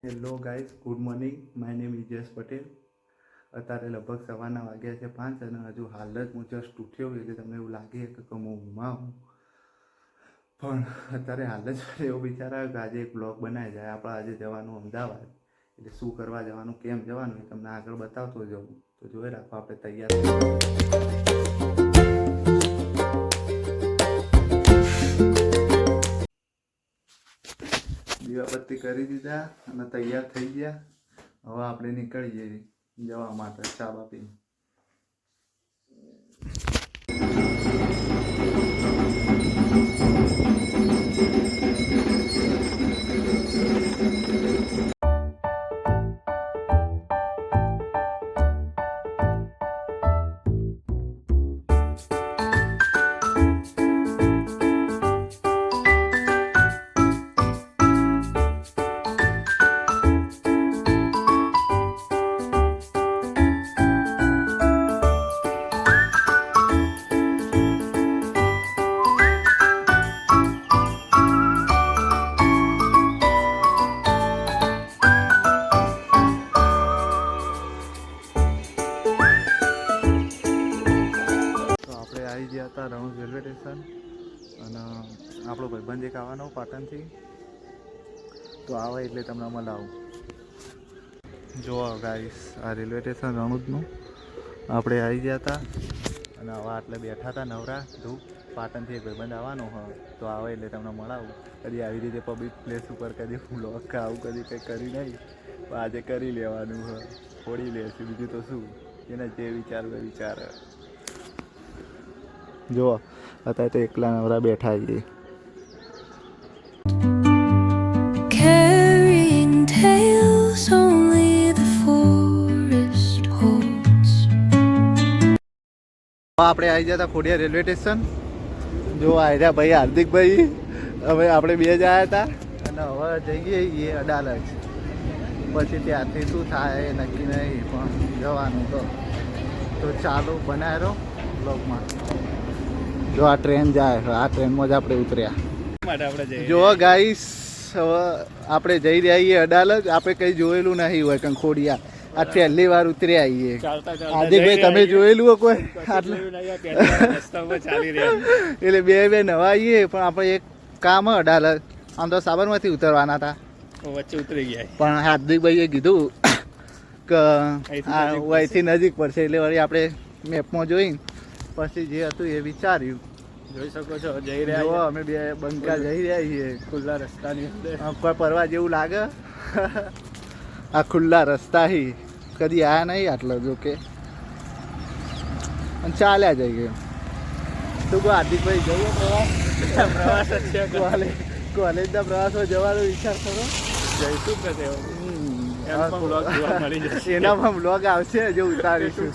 Hello guys, good morning. My name is Jayesh Patel. અત્યારે લગભગ સવારના વાગ્યા છે 5 અને હજુ હાલ જ હું જસ્ટ ઉઠ્યો એટલે તમને એવું લાગે કે હું ઊંઘમાં હું. પણ અત્યારે હાલ જ એવું વિચાર આવ્યો કે આજે એક બ્લોગ બનાવી જાય. આપણે આજે જવાનું અમદાવાદ, એટલે શું કરવા જવાનું, કેમ જવાનું એ તમને આગળ બતાવતો જવું. તો જોઈ રાખો, આપણે તૈયાર દીવાબત્તી કરી દીધા અને તૈયાર થઈ ગયા. હવે આપણે નીકળી જઈએ જવા માટે ચા બાપીને. આવી ગયા હતા રણુજ રેલવે સ્ટેશન અને આપણો ભાઈબંધ એક આવવાનો પાટણથી, તો આવે એટલે તમને મળાવું. જો ગાઈસ, આ રેલવે સ્ટેશન રણુજનું આપણે આવી ગયા હતા અને હવે આટલે બેઠા હતા નવરા. ધૂપ પાટણથી એક ભાઈબંધ આવવાનો હોય તો આવે એટલે તમને મળાવું. કદી આવી રીતે પબ્લિક પ્લેસ ઉપર કદી વ્લોગ આવું કદી કંઈ કરી નહીં, પણ આજે કરી લેવાનું હોય, ફોડી લેશું. બીજું તો શું, એને જે વિચારવું એ વિચારે. જો અત્યારે તો એકલા નવરા બેઠા છીએ. આપણે આવી ગયા હતા ખોડિયાર રેલવે સ્ટેશન. જો આવ્યા ભાઈ હાર્દિકભાઈ, હવે આપણે બે જ આવ્યા હતા અને હવે જઈએ છીએ અડાલજ. પછી ત્યાંથી શું થાય એ નક્કી નહીં, પણ જવાનું તો ચાલો બનાવી રહો બ્લોગમાં. જો આ ટ્રેન જાય, આ ટ્રેનમાં જ આપણે ઉતર્યા. જો ગાઈસ, હવે આપણે જઈ રહ્યા છીએ અડાલજ. આપણે કંઈ જોયેલું નહીં હોય કંખોડિયા, આ પહેલી વાર ઉતરી આવીએ. હાર્દિકભાઈ, તમે જોયેલું હોય કોઈ? એટલે બે નવા આવીએ, પણ આપણે એક કામ અડાલજ. આમ તો સાબરમતી ઉતરવાના હતા, વચ્ચે ઉતરી ગયા. પણ હાર્દિકભાઈએ કીધું કે અહીંથી નજીક પડશે, એટલે વળી આપણે મેપમાં જોઈને પછી જે હતું એ વિચાર્યું. જોઈ શકો છો, જઈ રહ્યા છો અમે બે બંકા જઈ રહ્યા છીએ ખુલ્લા રસ્તાની અંદર. કોઈ પરવા જેવું લાગે. આ ખુલ્લા રસ્તા હી કદી આયા નહીં આટલા, જો કે ચાલ્યા જઈએ. શું કહો હાર્દિકભાઈ, જવું પ્રવાસ જ છે. કોલેજના પ્રવાસમાં જવાનો વિચાર કરો. જઈશું કે એના પણ બ્લોગ આવશે, જો ઉતારીશું.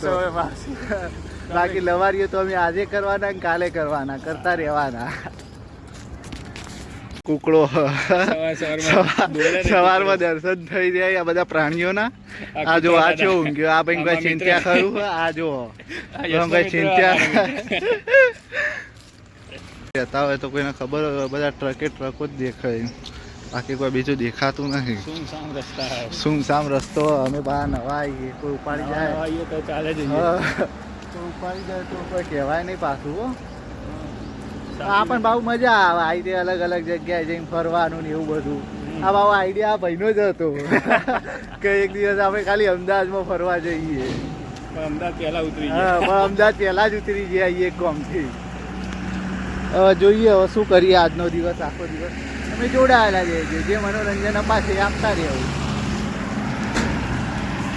બાકી લવારીઓ તો અમે આજે કરવાના, કાલે કરવાના, કરતા રહેવાના. કુકડો સવારમાં દર્શન થઈ રહ્યા આ બધા પ્રાણીઓના. આ જો આ છે ઊંઘ્યો, આ ભાઈ કોઈ ચિંત્યા ખરું. આ જો ભાઈ ચિંત્યા રહેતા હોય તો કોઈને ખબર હોય, બધા ટ્રકો જ દેખાય, બાકી કોઈ બીજું દેખાતું નથી. સુમસામ રસ્તો. અમે બહાર નવા આવીએ, કોઈ ઉપાડી જાય તો ચાલે જ. ઉપાડી જાય તો કોઈ કહેવાય નહીં પાછું. આ પણ બહુ મજા આવે આઈડિયા, અલગ અલગ જગ્યાએ જઈને ફરવાનું ને એવું બધું. આ બહુ આઈડિયા આ ભાઈનો જ હતો કે એક દિવસ આપણે ખાલી અમદાવાદમાં ફરવા જઈએ. અમદાવાદ પહેલા ઉતરી ગયા. પણ અમદાવાદ પહેલા જ ઉતરી જઈએ એક ગામથી. હવે જોઈએ હવે શું કરીએ. આજનો દિવસ, આખો દિવસ અમે જોડાયેલા જઈએ, જે મનોરંજન અપાશે એ આપતા રહેવું.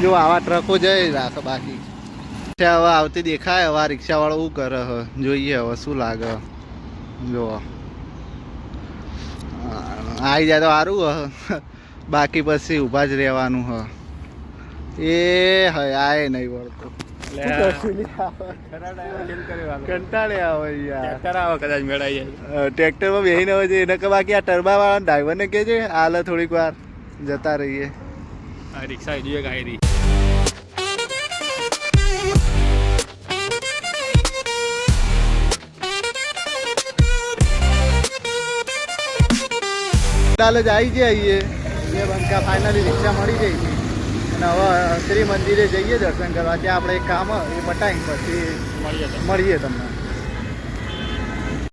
જો આવા ટ્રકો જઈ રાખે. બાકી હવે આવતી દેખાય. હવે આ રિક્ષાવાળો શું કરે જોઈએ, હવે શું લાગે. જો આવી જાય તો સારું. બાકી પછી ઊભા જ રહેવાનું એ આય નહીં વળતો. કંટાળે આવે યાર. કદાચ મેળાઈ જાય ટ્રેક્ટરમાં બેસીને હોય છે એને કે. બાકી આ ટર્બા વાળા ડ્રાઈવરને કહે છે હાલ થોડીક વાર જતા રહીએ. રિક્ષા જોઈએ ગાડી. અડાલજ આવી જઈએ. બે બંકા ફાઇનલી રિક્ષા મળી ગઈ હતી અને હવે શ્રી મંદિરે જઈએ દર્શન કરવા. ત્યાં આપણે એક કામ એ પટાવીને પછી મળી જતા મળીએ તમને.